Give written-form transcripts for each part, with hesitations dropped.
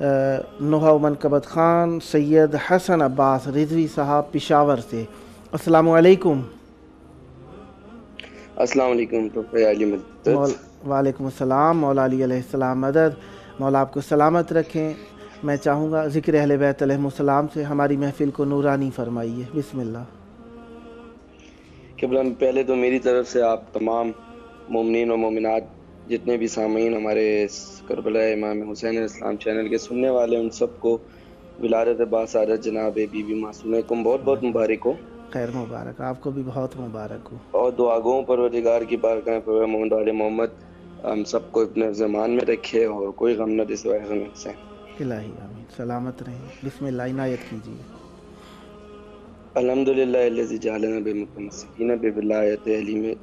نوحہ منقبت خان سید حسن عباس رضوی صاحب پشاور سے۔ السلام علیکم۔ السلام علیکم تحفہ علی مدد۔ وعلیکم السلام، مولا علی علیہ السلام مدد۔ مولا آپ کو سلامت رکھیں۔ میں چاہوں گا ذکر اہل بیت علیہ السلام سے ہماری محفل کو نورانی فرمائیے، بسم اللہ۔ قبلہ پہلے تو میری طرف سے آپ تمام مومنین و مومنات جتنے بھی سامعین ہمارے کربلا امام حسین علیہ السلام چینل کے سننے والے، ان سب کو ولادت باسعادت جناب بی بی معصومہ کم بہت بہت مبارک ہو۔ خیر مبارک، آپ کو بھی بہت مبارک ہو۔ اور دعا گوں پروردگار کی بارگاہ پر محمد علی محمد ہم سب کو اپنے زمان میں رکھے اور کوئی غم نہ دے سوائے غم حسین۔ الہی آمین، سلامت رہیں۔ بسم اللہ، عنایت کیجیے۔ الحمدللہ الذی جعلنا بمتمسکین بولایت علی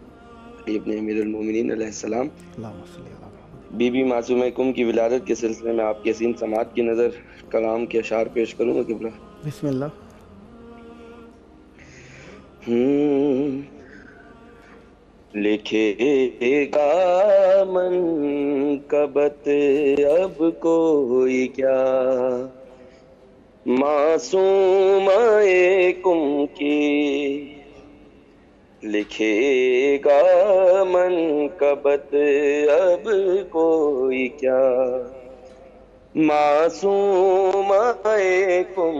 ابن امیر المومنین علیہ السلام۔ اللہم صلی اللہ علیہ وسلم۔ بی بی معصومہ کم کی ولادت کے سلسلے میں آپ کی حسین سماعت کی نظر کلام کے اشعار پیش کروں گا قبلہ۔ بسم اللہ۔ لکھے گا منقبت اب کوئی کیا، معصومہ کم کی لکھے گا منقبت اب کوئی کیا، معصومہ کم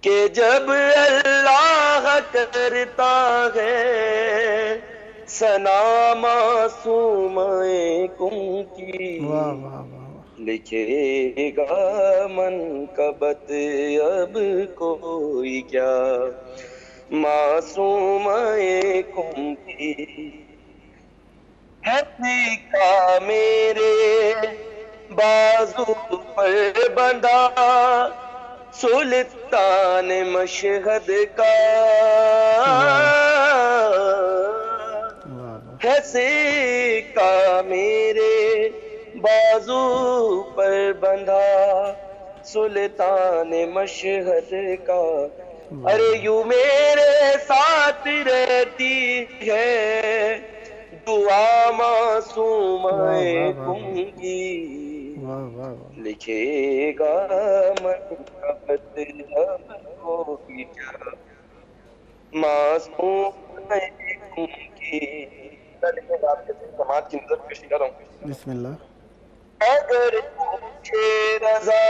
کہ جب اللہ کرتا ہے ثنا معصومہ کم کی، واہ واہ واہ، لکھے گا منقبت اب کوئی کیا، معصومہ کم کی ہے سکہ میرے بازو پر بندھا سلطان مشہد کا، ہے سکہ میرے بازو پر بندھا سلطان مشہد کا، ارے یوں میرے ساتھ رہتی ہے دعا معصومہ کم کی، لکھے گا منقبت اب کوئی کیا، معصومہ کم کی۔ آپ کے سماعت کی نظر پیش کر رہا ہوں۔ بسم اللہ۔ اگر پوچھے رضا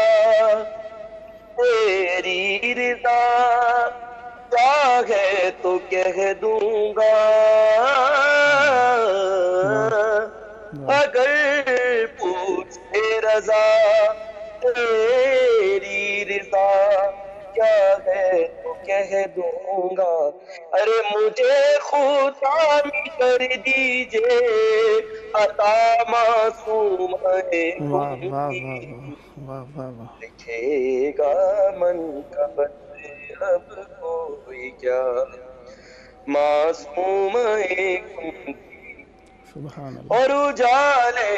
تیری رضا کیا ہے تو کہہ دوں گا، اگر پوچھے رضا تیری رضا کیا ہے تو کہہ دوں گا، ارے مجھے خدا کر دیجئے عطا معصومہ کم کی، لکھے گا منقبت اب کوئی کیا، معصومہ کم کی، سبحان اللہ۔ اور اجالے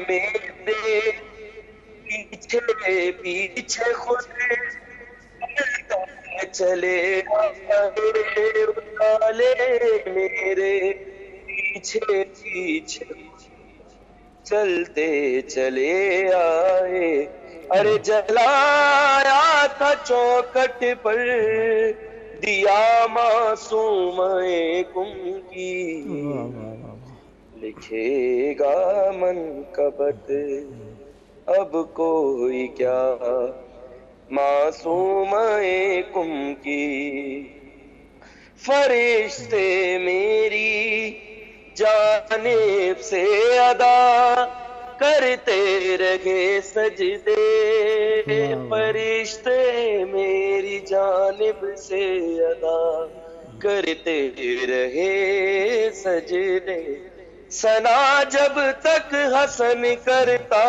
میرے پیچھے پیچھے خود چلے اجالے میرے پیچھے پیچھے چلتے چلے آئے، ارے جلایا تھا چوکٹ پر دیا معصومہ کم کی، لکھے گا منقبت اب کوئی کیا، معصومہ کم کی، فرشتے میری جانب سے ادا کرتے رہے سجدے، فرشتے میری جانب سے ادا کرتے رہے سجدے، ثنا جب تک حسن کرتا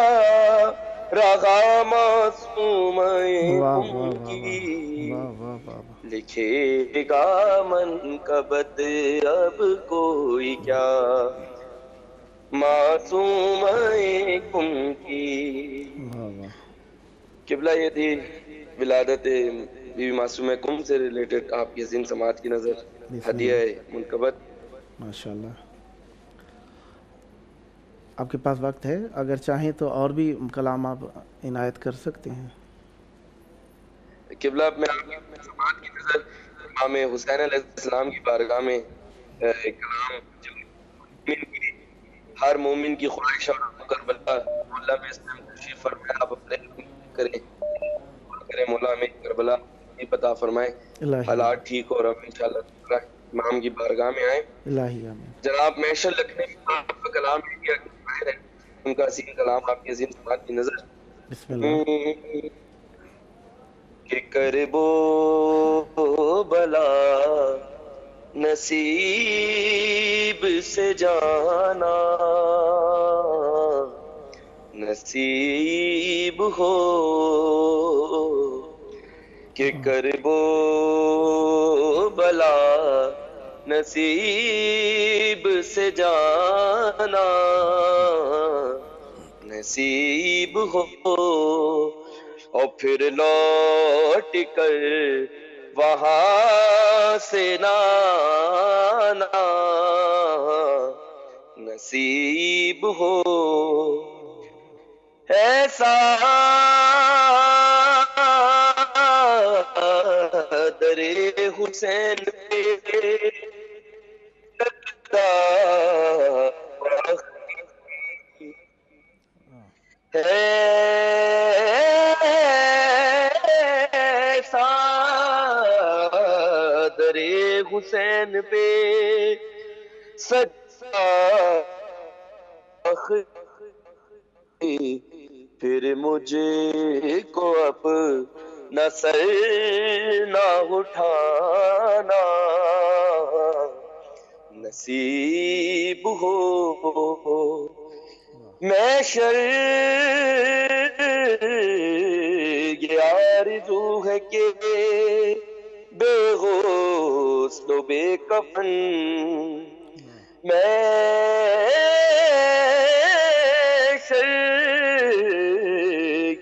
رہا معصومہ کم کی، لکھے گا منقبت اب کوئی کیا، معصومہ کم کی۔ قبلہ یہ تھی ولادت بی بی معصومہ کم سے ریلیٹڈ آپ کی حسین سماعت کی نظر ہدیہ منقبت۔ ماشاءاللہ۔ آپ کے پاس وقت ہے؟ اگر چاہیں تو اور بھی کلام آپ عنایت کر سکتے ہیں۔ قبلہ میں آپ کی سماعت کی نظر امام حسین علیہ السلام کی بارگاہ میں ایک کلام جو مومن کی ہر مومن کی خواہش اور کربلا مولا میں اسلام تشریف فرمائے، آپ اپنے کریں مولا میں کربلا عطا فرمائے، الہی حالات ٹھیک ہو رہا انشاءاللہ امام کی بارگاہ میں آئیں۔ الہی آمین۔ جناب محشر لکھنے آپ کا کلام ہے ان کا عظیم کلام آپ کی عظیم سماعت کی نظر بسم اللہ۔ کہ کرب و بلا نصیب سے جانا نصیب ہو، کہ کرب و بلا نصیب سے جانا نصیب ہو، اور پھر لوٹ کر وہاں سے نہ آنا نصیب ہو، ایسا در حسین پہ لگتا ایسا در حسین پہ سجدہ پھر مجھے کو اب نہ سر نہ اٹھانا نصیب ہو، محشر یہ آرزو ہے کہ بے غسل و بے کفن محشر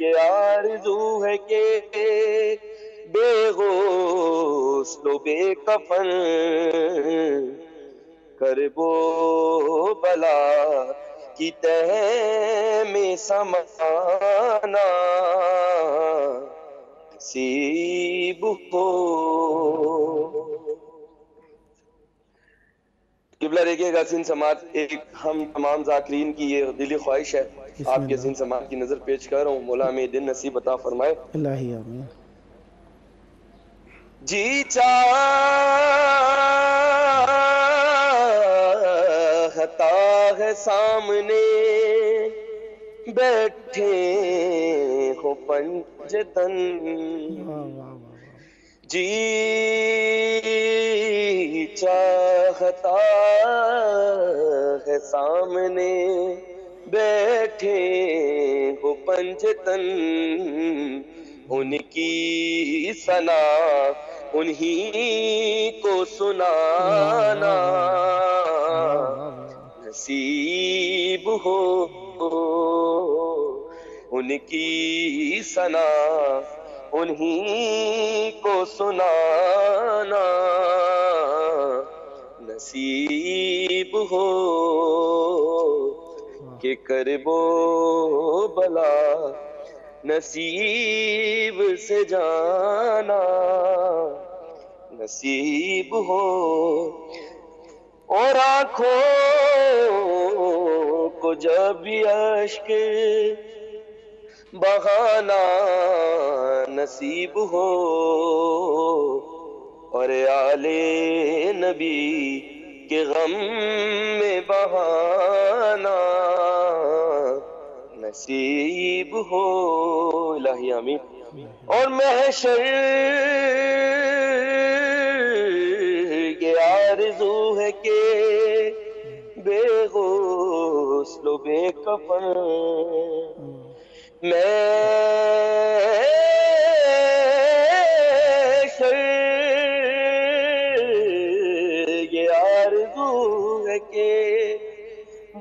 یہ آرزو ہے کہ بے غسل و بے کفن کرب و بلا کی تہ میں سمانا نصیب ہو۔ قبلہ دیکھیے گا حسین سماعت ایک ہم تمام ذاکرین کی یہ دلی خواہش ہے، آپ کی حسین سماعت کی نظر پیش کر رہا ہوں، مولا ہمیں دن نصیب عطا فرمائے۔ الہی آمین۔ جی چاہتا ہے سامنے بیٹھے ہو پنجتن، جی چاہتا ہے سامنے بیٹھے ہو پنجتن، ان کی ثنا انہی کو سنانا نصیب ہو، ان کی ثنا انہی کو سنانا نصیب ہو، کہ کرب و بلا نصیب سے جانا نصیب ہو، اور آنکھوں کو جب بھی اشک بہانا نصیب ہو، اور آل نبی کے غم میں بہانا نصیب ہو، الہی آمین۔ اور محشر یہ آرزو ہے کہ بے غسل و بے کفن محشر یہ آرزو ہے کہ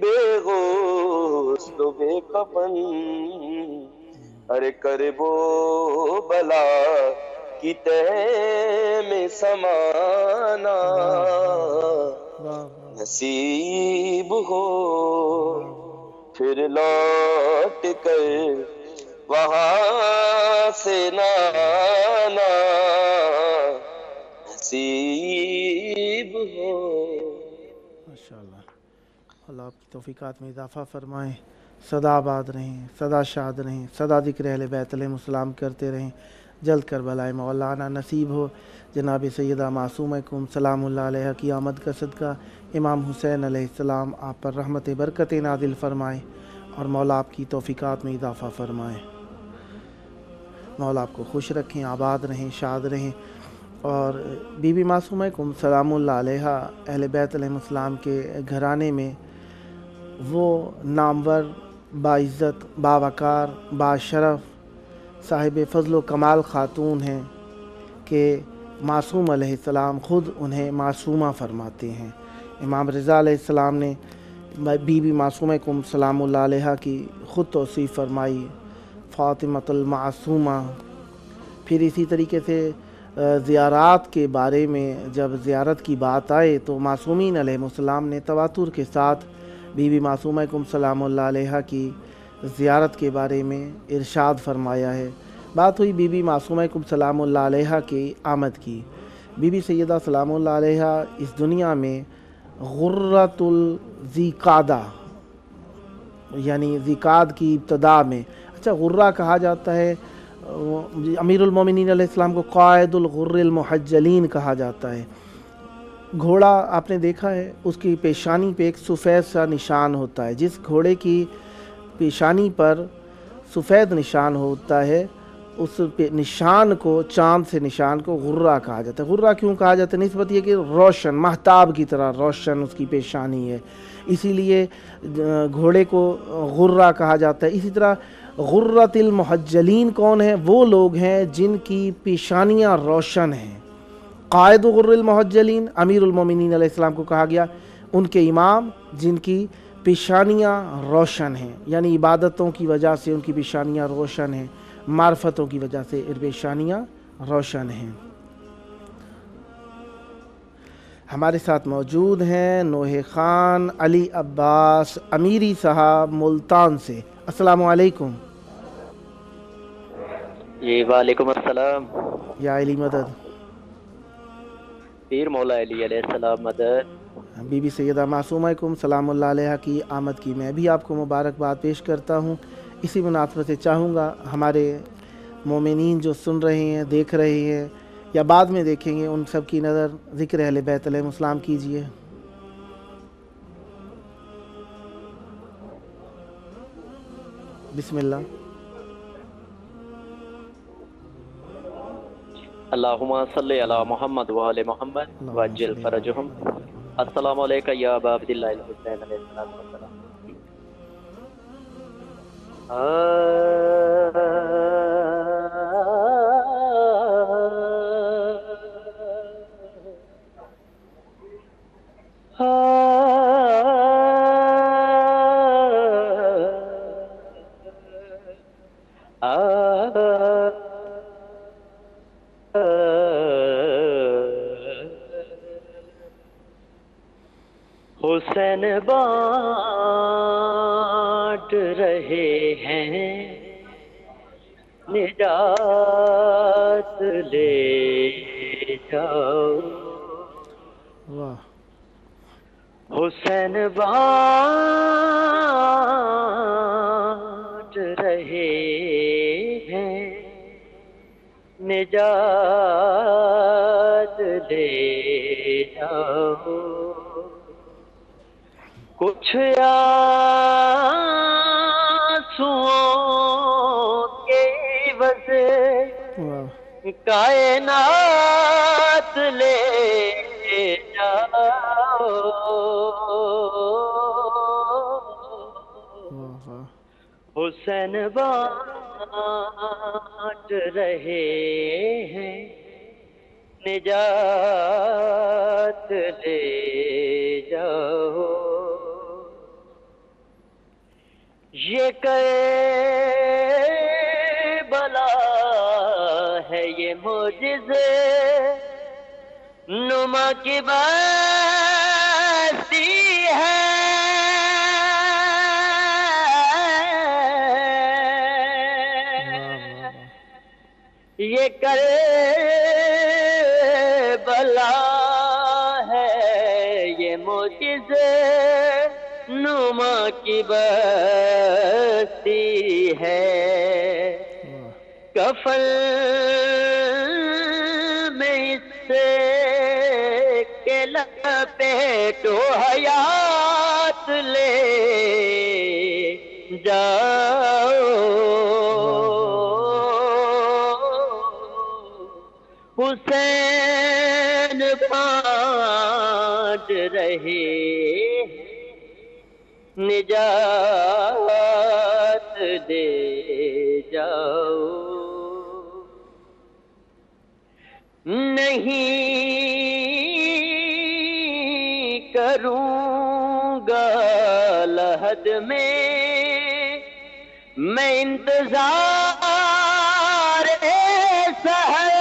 بے غسل و بے کفن، ارے کرب و بلا کی تہ میں سمانا نصیب ہو، پھر لوٹ کر وہاں سے نہ آنا نصیب ہو۔ ماشاءاللہ، اللہ آپ کی توفیقات میں اضافہ فرمائیں، سدا آباد رہیں، سدا شاد رہیں، سدا ذکر اہل بیت علیہ السلام کرتے رہیں، جلد کربلائے مولانا نصیب ہو۔ جناب سیدہ معصومہ کم سلام اللہ علیہ کی آمد کا صدقہ امام حسین علیہ السلام آپ پر رحمت برکت نازل فرمائیں اور مولا آپ کی توفیقات میں اضافہ فرمائیں۔ مولا آپ کو خوش رکھیں، آباد رہیں، شاد رہیں۔ اور بی بی معصومہ کم سلام اللہ علیہ اہل بیت علیہ السلام کے گھرانے میں وہ نامور، باعزت، باوقار، باشرف، صاحب فضل و کمال خاتون ہیں کہ معصوم علیہ السلام خود انہیں معصومہ فرماتے ہیں۔ امام رضا علیہ السلام نے بی بی معصومہ کم سلام اللہ علیہ کی خود توصیف فرمائی، فاطمۃ المعصومہ۔ پھر اسی طریقے سے زیارات کے بارے میں جب زیارت کی بات آئے تو معصومین علیہ السلام نے تواتر کے ساتھ بی بی معصومہ کم سلام اللہ علیہ کی زیارت کے بارے میں ارشاد فرمایا ہے۔ بات ہوئی بی بی معصومہ کم سلام اللہ علیہ کی آمد کی۔ بی بی سیدہ سلام اللہ علیہ اس دنیا میں غرۃ الذیقادہ یعنی ذیقاد کی ابتدا میں، اچھا غرہ کہا جاتا ہے، امیر المومنین علیہ السلام کو قائد الغر المحجلین کہا جاتا ہے۔ گھوڑا آپ نے دیکھا ہے، اس کی پیشانی پہ ایک سفید سا نشان ہوتا ہے، جس گھوڑے کی پیشانی پر سفید نشان ہوتا ہے اس نشان کو، چاند سے نشان کو غرہ کہا جاتا ہے۔ غرہ کیوں کہا جاتا ہے؟ نسبت یہ کہ روشن، مہتاب کی طرح روشن اس کی پیشانی ہے، اسی لیے گھوڑے کو غرہ کہا جاتا ہے۔ اسی طرح غرۃ المحجلین کون ہیں؟ وہ لوگ ہیں جن کی پیشانیاں روشن ہیں۔ قائد غر المحجلین امیر المومنین علیہ السلام کو کہا گیا، ان کے امام جن کی پیشانیاں روشن ہیں، یعنی عبادتوں کی وجہ سے ان کی پیشانیاں روشن ہیں، معرفتوں کی وجہ سے پیشانیاں روشن ہیں۔ ہمارے ساتھ موجود ہیں نوح خان علی عباس امیری صاحب ملتان سے۔ السلام علیکم۔ جی وعلیکم السلام۔ یا علی مدد، پیر مولا علی علیہ السلام مدد۔ بی بی سیدہ معصومہ کم سلام اللہ علیہ کی آمد کی میں بھی آپ کو مبارکباد پیش کرتا ہوں۔ اسی مناسبت سے چاہوں گا ہمارے مومنین جو سن رہے ہیں، دیکھ رہے ہیں یا بعد میں دیکھیں گے، ان سب کی نظر ذکر اہل بیت علیہ السلام کیجیے۔ بسم اللہ۔ اللہم صلی علی محمد و آل محمد وعجل فرجہم۔ السلام علیکم یا ابا عبداللہ الحسین علیہ السلام۔ حسین بانٹ رہے ہیں نجات لے جاؤ، واہ، حسین بانٹ رہے ہیں نجات لے جاؤ، کچھ آنسوؤں کے وجہ واہ، کائنات لے جاؤ، واہ، واہ، حسین بانٹ رہے ہیں نجات لے جاؤ، یہ کربلا ہے یہ معجزے نما کی بستی ہے، یہ کربلا ہے، یہ معجزے نما کی بستی ہے، کفن میں اس سے کے لپیٹو حیات لے جاؤ، حسین بانٹ رہے نجات دے جاؤ، نہیں کروں گا لحد میں انتظار سحر،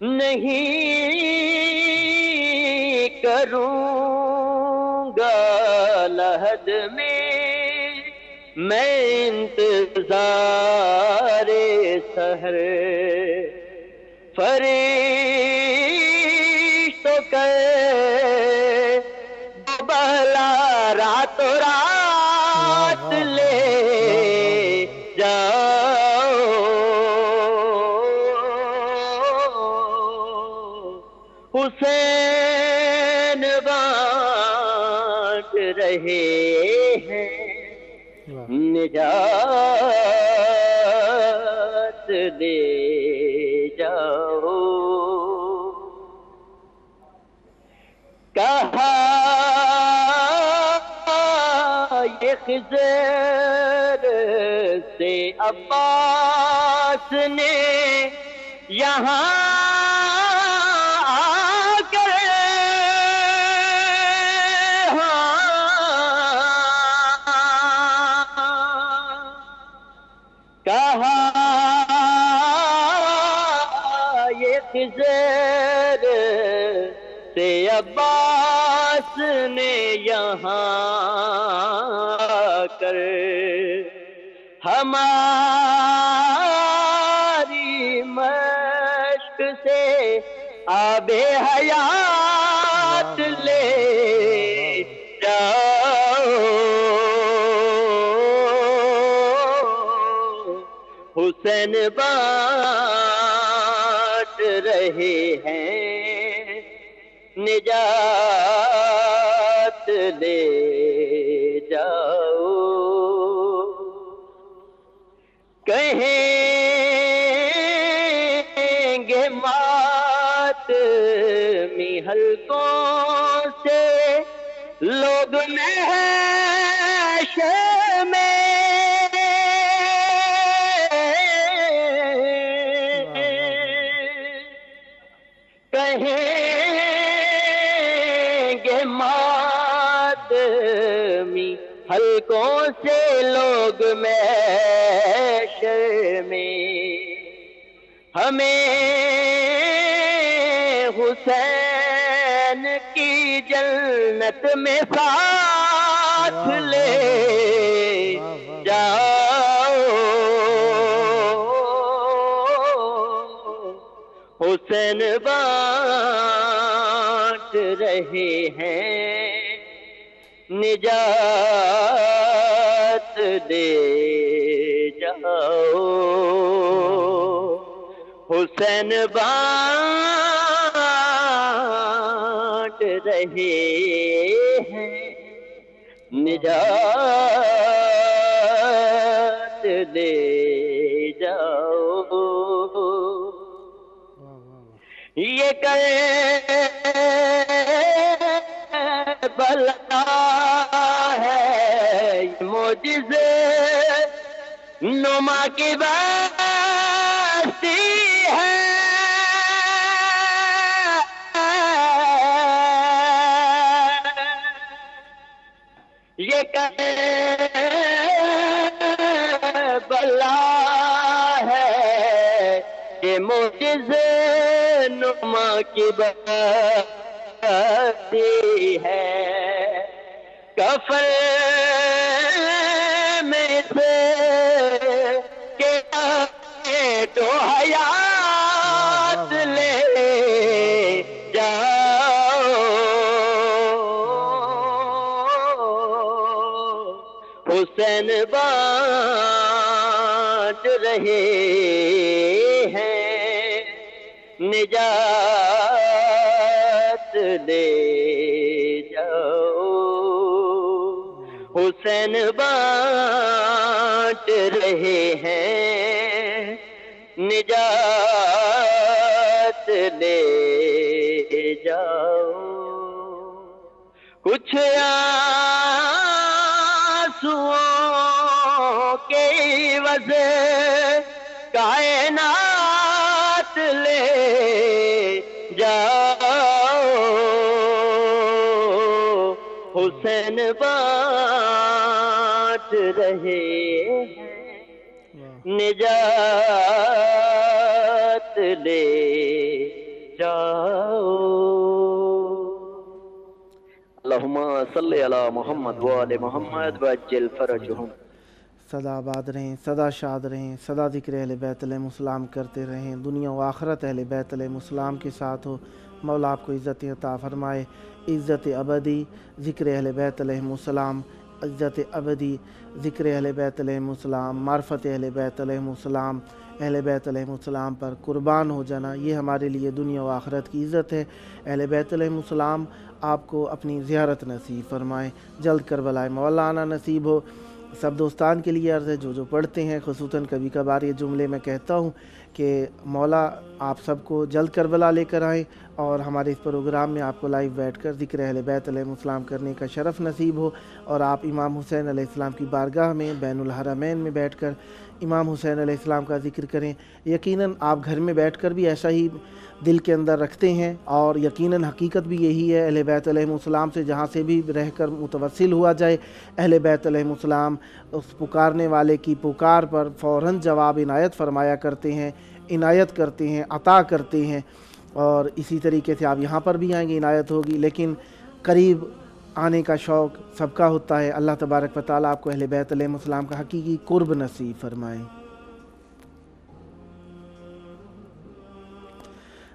نہیں کروں گا لحد میں انتظار سحر، فرشتوں کے بلا راتوں رات لے جاؤ، حسین بانٹ رہے ہیں نجات دے جاؤ، کہا یہ خضر سے عباس نے یہاں آ کر، کہا یہ خضر سے عباس نے یہاں آ کر ہماری مشق سے آب حیات لے جاؤ، حسین بانٹ رہے ہیں نجات لے جاؤ، کہیں گے ماتمی حلقوں سے لوگ محشر میں، ماتمی حلقوں سے لوگ محشر میں، ہمیں حسین کی جنت میں ساتھ لے جاؤ، حسین بانٹ رہے ہیں نجات دے جاؤ، حسین بانٹ رہے ہیں نجات دے جاؤ، یہ کربلا ہے، یہ معجزے نما کی بستی ہے، یہ کربلا ہے، یہ معجزے نما کی بستی ہے، کفن حسین بانٹ رہے ہیں نجات لے جاؤ حسین بانٹ رہے ہیں نجات لے جاؤ کچھ آنسوؤں کے عوض کائنات لے جاؤ حسین بانٹ رہے ہیں نجات لے جاؤ اللہم صلی علی محمد وآل محمد وعجل فرجہم سدا آباد رہیں سدا شاد رہیں سدا ذکر اہل بیت علیہ السلام کرتے رہیں دنیا و آخرت اہل بیت علیہ السلام کے ساتھ ہو مولا آپ کو عزت عطا فرمائے عزت ابدی ذکر اہل بیت علیہ السلام عزت ابدی ذکر اہل بیت علیہ السلام معرفت اہل بیت علیہ السلام اہل بیت علیہ السلام پر قربان ہو جانا یہ ہمارے لیے دنیا و آخرت کی عزت ہے اہل بیت علیہ السلام آپ کو اپنی زیارت نصیب فرمائیں جلد کربلائے مولا آنا نصیب ہو سب دوستان کے لیے عرض ہے جو پڑھتے ہیں خصوصاً کبھی کبھار یہ جملے میں کہتا ہوں کہ مولا آپ سب کو جلد کربلا لے کر آئیں اور ہمارے اس پروگرام میں آپ کو لائیو بیٹھ کر ذکر اہل بیت علیہ السلام کرنے کا شرف نصیب ہو اور آپ امام حسین علیہ السلام کی بارگاہ میں بین الحرمین میں بیٹھ کر امام حسین علیہ السلام کا ذکر کریں یقیناً آپ گھر میں بیٹھ کر بھی ایسا ہی دل کے اندر رکھتے ہیں اور یقیناً حقیقت بھی یہی ہے اہل بیت علیہ السلام سے جہاں سے بھی رہ کر متوسل ہوا جائے اہل بیت علیہ السلام اس پکارنے والے کی پکار پر فوراً جواب عنایت فرمایا کرتے ہیں عنایت کرتے ہیں عطا کرتے ہیں اور اسی طریقے سے آپ یہاں پر بھی آئیں گے عنایت ہوگی لیکن قریب آنے کا شوق سب کا ہوتا ہے اللہ تبارک و تعالیٰ آپ کو اہل بیت علیہ السلام کا حقیقی قرب نصیب فرمائیں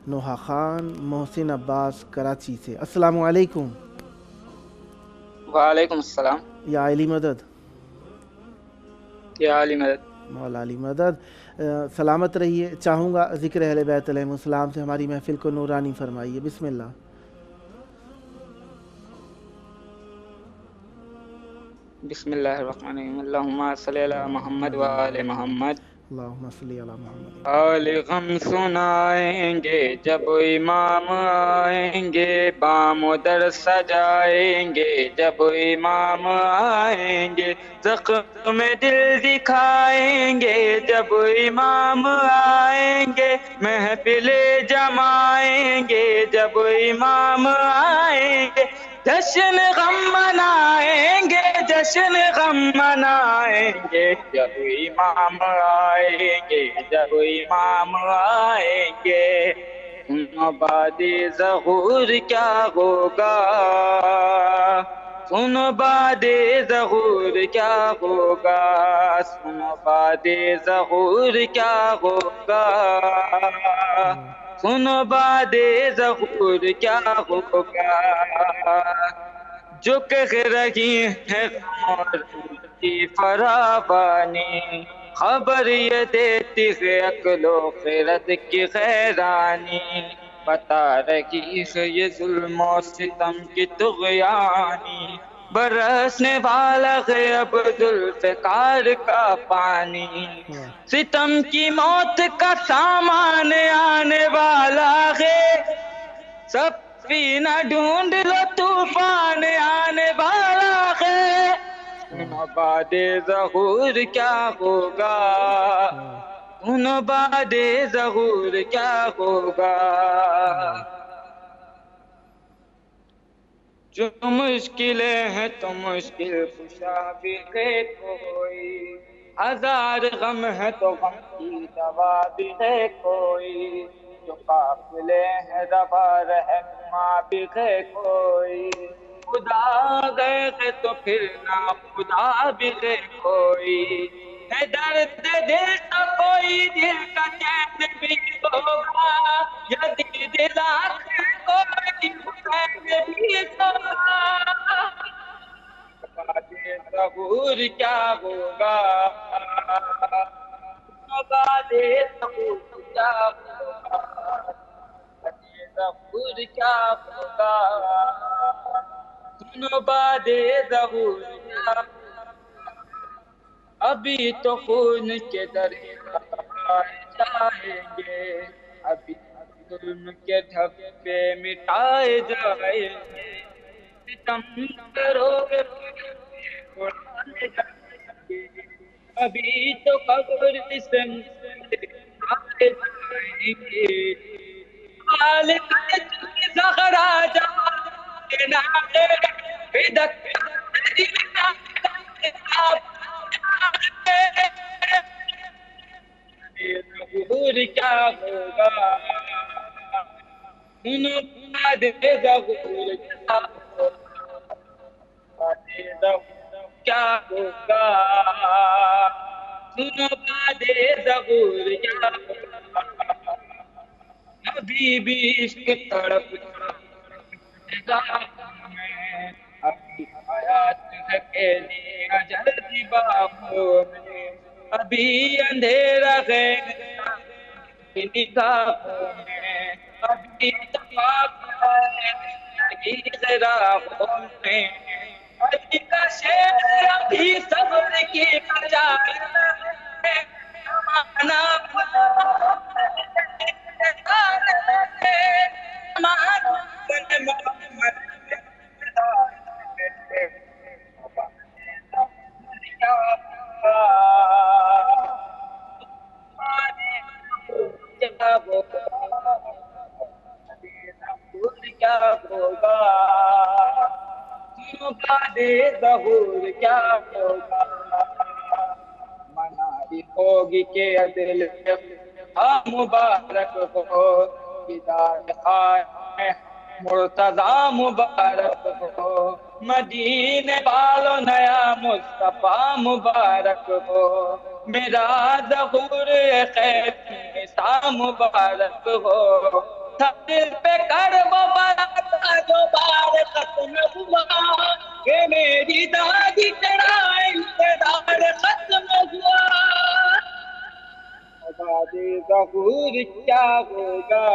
نوحہ خان محسن عباس کراچی سے السلام علیکم وعلیکم السلام یا علی مدد یا علی مدد مولا علی مدد سلامت رہیے چاہوں گا ذکر اہل بیت علیہ السلام سے ہماری محفل کو نورانی فرمائیے بسم اللہ بسم اللہ الرحمن الرحیم اللہم صلی علی محمد وآل محمد اللہم صلی علی محمد آل غم سنائیں گے جب امام آئیں گے بام و در سجائیں گے جب امام آئیں گے زخم دل دکھائیں گے جب امام آئیں گے محفل جمائیں گے جب امام آئیں گے جشن غم منائیں گے جشن غم منائیں گے جب امام آئیں گے جب امام آئیں گے بعد ظہور کیا ہوگا سنو بعد ظہور کیا ہوگا سنو بعد ظہور کیا ہوگا سنو بعد ظہور کیا ہوگا جو کہہ رہی ہے غم کی فراوانی خبر یہ دیتی ہے عقل و خرد کی حیرانی بتا رہی ہے یہ ظلم و ستم کی طغیانی برسنے والا ہے اب ذوالفقار کا پانی ستم کی موت کا سامان آنے والا ہے سفینہ ڈھونڈ لو طوفان آنے والا ہے بعد ظہور کیا ہوگا ان بعد ظہور کیا ہوگا جو مشکلیں ہیں تو مشکل کشا بھی ہے کوئی ہزار غم ہے تو غم کی دوا بھی ہے کوئی جو قافلے ہیں روا رہنما بھی ہے کوئی خدا گئے ہے تو پھر نہ خدا بھی ہے کوئی ہے درد دل تو کوئی دل کا چین بھی ہوگا یا دل آخر کوئی حسین بھی ہوگا بعد ظہور کیا ہوگا، بعد ظہور کیا ہوگا، ظہور کیا ہوگا، سنو بعد ظہور کیا ہوگا، ابھی تو خون کے دریا جائیں گے، ابھی ظلم کے دھبے مٹائے جائیں گے، ستم کرو گے اڑائے جائیں گے، ابھی تو قبر سے آئے جائیں گے، حال کر چکی زہرا جہاں کے نعرے بدک ظہور کیا ہوگا، سنو بعد ظہور کیا ہوگا، بعد ظہور کیا ہوگا، سنو بعد ظہور کیا ہوگا، ابھی بھی عشق تڑپ میں، ابھی حیات اکیلی اجل کی باہوں میں، ابھی اندھیرا غیر نگاہوں میں، ابھی اتفاق ہے راہوں میں، ابھی کا شیر ابھی صبر کی مجال ہے، زمانہ کیا ہوگا، بعد ظہور کیا ہوگا، منائی ہوگی کہ عدل مبارک ہو، ہدایت خائے مرتضی مبارک ہو، مدینے والوں نیا مصطفیٰ مبارک ہو، میرا ظہور خیر نساء مبارک ہو، دل پہ کر وہ برات جو بار ختم ہوا، کہ میری دادی تیرا انتظار ختم ہوا، بعد ظہور کیا ہوگا،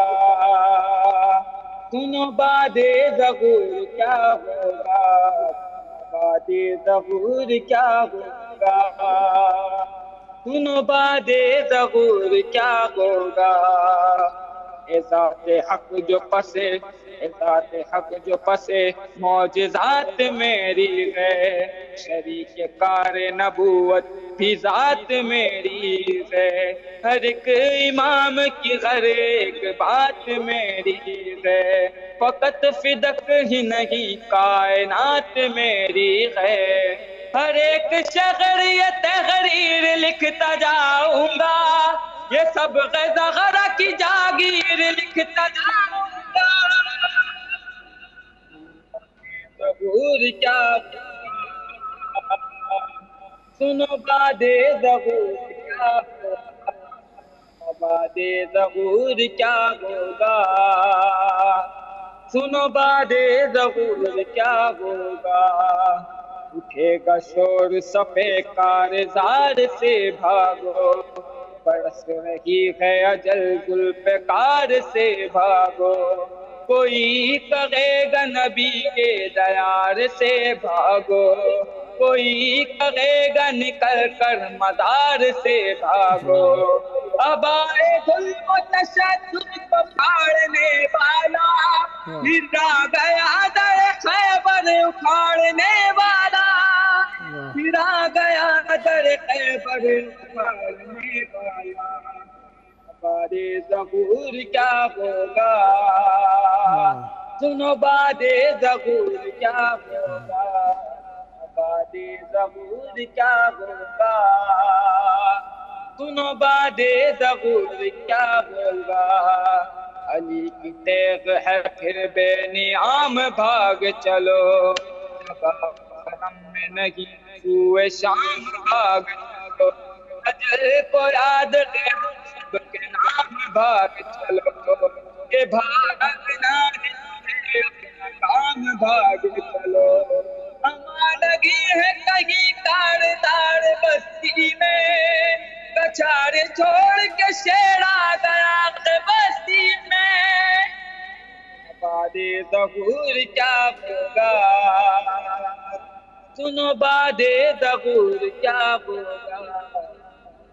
سنو بعد ظہور کیا ہوگا، بعد ظہور کیا ہوگا، سنو بعد ظہور کیا ہوگا، اے ذات حق جو پسے، اے ذات حق جو پسے معجزات میری ہے، شریک کار نبوت بھی ذات میری ہے، ہر ایک امام کی ہر ایک بات میری ہے، فقط فدق ہی نہیں کائنات میری ہے، ہر ایک شہر یہ تحریر لکھتا جاؤں گا، یہ سب زہرا کی جاگیر لکھتا جاؤں گا، ظہور کیا ہوگا، سنو بعد ظہور کیا ہوگا، بعد ظہور کیا ہوگا، سنو بعد ظہور کیا ہوگا، اٹھے گا شور صفے کارزار سے بھاگو، برس رہی ہے اجل ذوالفقار سے بھاگو، کوئی کہے گا نبی کے دیار سے بھاگو، کوئی کہے گا نکل کر مزار سے بھاگو، اب آئے ظلم و تشدد کو پھاڑنے والا، پھر آ گیا در خیبر اکھاڑنے والا، پھر آ گیا در خیبر اکھاڑنے والا، بعد ظہور کیا ہوگا، سنو بعد ظہور کیا ہوگا، بعد ظہور کیا ہوگا، سنو بعد ظہور کیا ہوگا، علی کی تیغ ہے پھر بے نیام بھاگ چلو، حرم میں نہیں سوئے شام بھاگ چلو، اجل کو یاد کر سب کے نام بھاگ چلو، کہ بھاگنا ہے کام بھاگ چلو، ہمارا آتی ہے کہیں کاردار بستی میں، کچھار چھوڑ کے شیر آ گیا بستی میں، بعد ظہور کیا ہوگا، سنو بعد ظہور کیا ہوگا،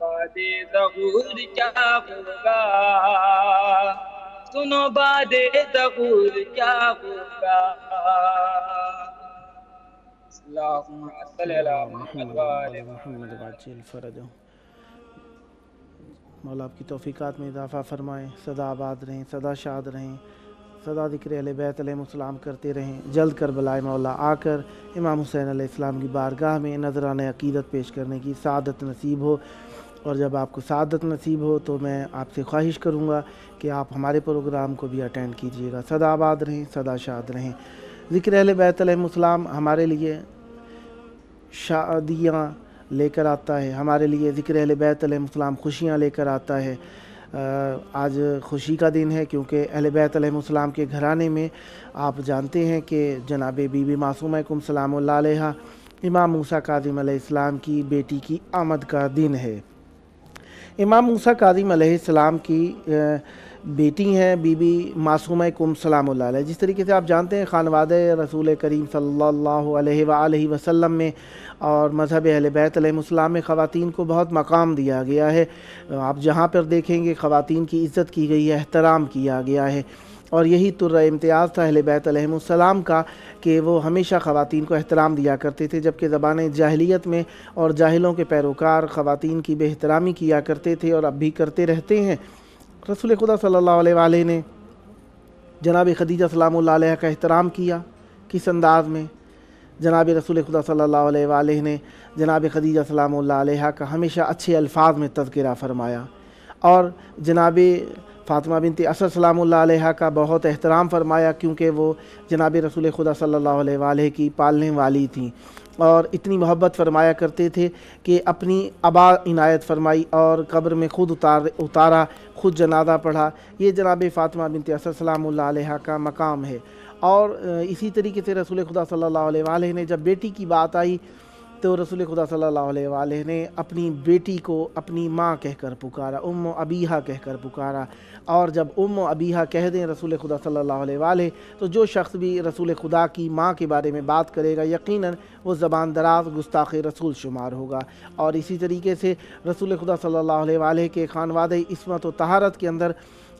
بعد ظہور کیا ہوگا، سنو بعد ظہور کیا ہوگا۔ اللہم صلی علی محمد و آل محمد وعجل فرجہم۔ مولا آپ کی توفیقات میں اضافہ فرمائیں، سدا آباد رہیں، سدا شاد رہیں، سدا ذکر اہل بیت علیہ السلام کرتے رہیں۔ جلد کربلائے مولا آ کر امام حسین علیہ السلام کی بارگاہ میں نذرانہ عقیدت پیش کرنے کی سعادت نصیب ہو، اور جب آپ کو سعادت نصیب ہو تو میں آپ سے خواہش کروں گا کہ آپ ہمارے پروگرام کو بھی اٹینڈ کیجیے گا۔ سدا آباد رہیں، سدا شاد رہیں۔ ذکر اہل بیت علیہ السلام ہمارے لیے شادیاں لے کر آتا ہے، ہمارے لیے ذکر اہل بیت علیہ السلام خوشیاں لے کر آتا ہے۔ آج خوشی کا دن ہے کیونکہ اہل بیت علیہ السلام کے گھرانے میں آپ جانتے ہیں کہ جناب بی بی معصومہ کم سلام اللہ علیہا امام موسیٰ کاظم علیہ السلام کی بیٹی کی آمد کا دن ہے۔ امام موسیٰ کاظم علیہ السلام کی بیٹی ہیں بی بی معصومہ کم سلام اللہ علیہ۔ جس طریقے سے آپ جانتے ہیں خانوادہ رسول کریم صلی اللہ علیہ وآلہ وسلم میں اور مذہب اہل بیت علیہ السلام میں خواتین کو بہت مقام دیا گیا ہے۔ آپ جہاں پر دیکھیں گے خواتین کی عزت کی گئی ہے، احترام کیا گیا ہے، اور یہی طرح امتیاز تھا اہل بیت علیہ السلام کا کہ وہ ہمیشہ خواتین کو احترام دیا کرتے تھے، جبکہ زبان جاہلیت میں اور جاہلوں کے پیروکار خواتین کی بے احترامی کیا کرتے تھے اور اب بھی کرتے رہتے ہیں۔ رسول خدا صلی اللہ علیہ وآلہ نے جناب خدیجہ سلام اللہ علیہ کا احترام کیا۔ کس انداز میں؟ جناب رسول خدا صلی اللہ علیہ وآلہ نے جناب خدیجہ سلام اللہ علیہ کا ہمیشہ اچھے الفاظ میں تذکرہ فرمایا، اور جناب فاطمہ بنت اسد سلام اللہ علیہ کا بہت احترام فرمایا، کیونکہ وہ جناب رسول خدا صلی اللہ علیہ وآلہ کی پالنے والی تھیں، اور اتنی محبت فرمایا کرتے تھے کہ اپنی ابا عنایت فرمائی اور قبر میں خود اتارا، خود جنازہ پڑھا۔ یہ جناب فاطمہ بنت اسد سلام اللہ علیہ کا مقام ہے۔ اور اسی طریقے سے رسول خدا صلی اللہ علیہ وآلہ نے جب بیٹی کی بات آئی تو رسول خدا صلی اللہ علیہ وآلہ نے اپنی بیٹی کو اپنی ماں کہہ کر پکارا، ام ابیہا کہہ کر پکارا، اور جب ام ابیہا کہہ دیں رسول خدا صلی اللہ علیہ وآلہ تو جو شخص بھی رسول خدا کی ماں کے بارے میں بات کرے گا یقیناً وہ زبان دراز گستاخ رسول شمار ہوگا۔ اور اسی طریقے سے رسول خدا صلی اللہ علیہ وآلہ کے خانوادہ عصمت و طہارت کے اندر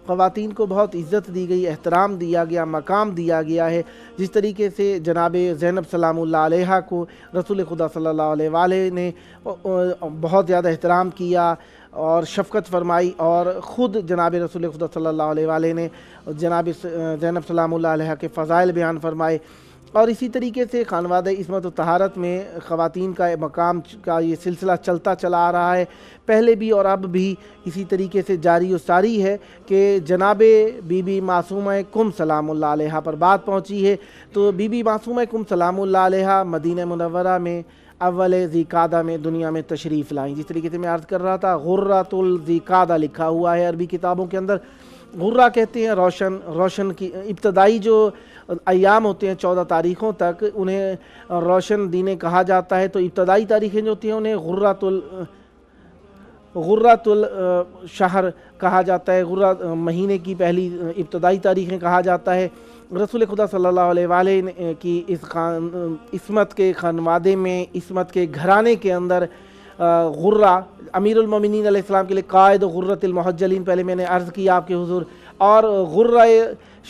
خواتین کو بہت عزت دی گئی، احترام دیا گیا، مقام دیا گیا ہے۔ جس طریقے سے جناب زینب سلام اللہ علیہ کو رسول خدا صلی اللہ علیہ وآلہ نے بہت زیادہ احترام کیا اور شفقت فرمائی، اور خود جناب رسول خدا صلی اللہ علیہ وآلہ نے جناب زینب سلام اللہ علیہ کے فضائل بیان فرمائے۔ اور اسی طریقے سے خانوادہ عصمت و طہارت میں خواتین کا مقام کا یہ سلسلہ چلتا چلا آ رہا ہے، پہلے بھی اور اب بھی اسی طریقے سے جاری و ساری ہے کہ جناب بی بی معصومہ کم سلام اللہ علیہ پر بات پہنچی ہے تو بی بی معصومہ کم سلام اللہ علیہ مدینہ منورہ میں اول ذی قعدہ میں دنیا میں تشریف لائیں۔ جس طریقے سے میں عرض کر رہا تھا غرۃ الذی قعدہ لکھا ہوا ہے عربی کتابوں کے اندر۔ غرہ کہتے ہیں روشن کی ابتدائی جو ایام ہوتے ہیں 14 تاریخوں تک انہیں روشن دینے کہا جاتا ہے، تو ابتدائی تاریخیں جو ہوتی ہیں انہیں غرۃ الشہر کہا جاتا ہے، غرہ مہینے کی پہلی ابتدائی تاریخیں کہا جاتا ہے۔ رسول خدا صلی اللہ علیہ وآلہ کی اس عصمت کے خانوادے میں، عصمت کے گھرانے کے اندر غرہ امیر المومنین علیہ السلام کے لیے قائد غرۃ المحجلین پہلے میں نے عرض کیا آپ کے حضور، اور غرہ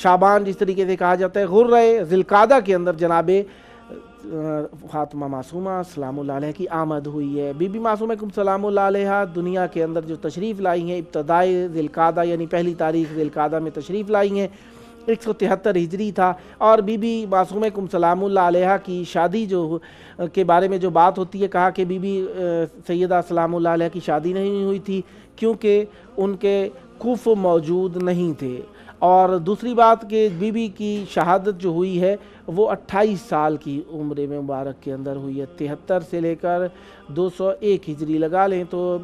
شعبان جس طریقے سے کہا جاتا ہے، غرہ ذی القعدہ کے اندر جناب فاطمہ معصومہ سلام اللہ علیہ کی آمد ہوئی ہے۔ بی بی معصومہ کم سلام اللہ علیہ دنیا کے اندر جو تشریف لائی ہیں ابتدائی ذی القعدہ یعنی پہلی تاریخ ذی القعدہ میں تشریف لائی ہیں، 173 ہجری تھا، اور بی بی معصومہ کم سلام اللہ علیہ کی شادی جو کے بارے میں جو بات ہوتی ہے کہا کہ بی بی سیدہ سلام اللہ علیہ کی شادی نہیں ہوئی تھی کیونکہ ان کے کف موجود نہیں تھے، اور دوسری بات کہ بی بی کی شہادت جو ہوئی ہے وہ 28 سال کی عمر مبارک کے اندر ہوئی ہے، 73 سے لے کر 201 ہجری لگا لیں تو،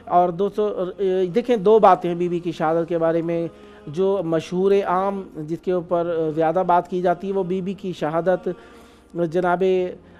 اور 200 دیکھیں دو باتیں ہیں بی بی کی شہادت کے بارے میں جو مشہور عام جس کے اوپر زیادہ بات کی جاتی ہے، وہ بی بی کی شہادت جناب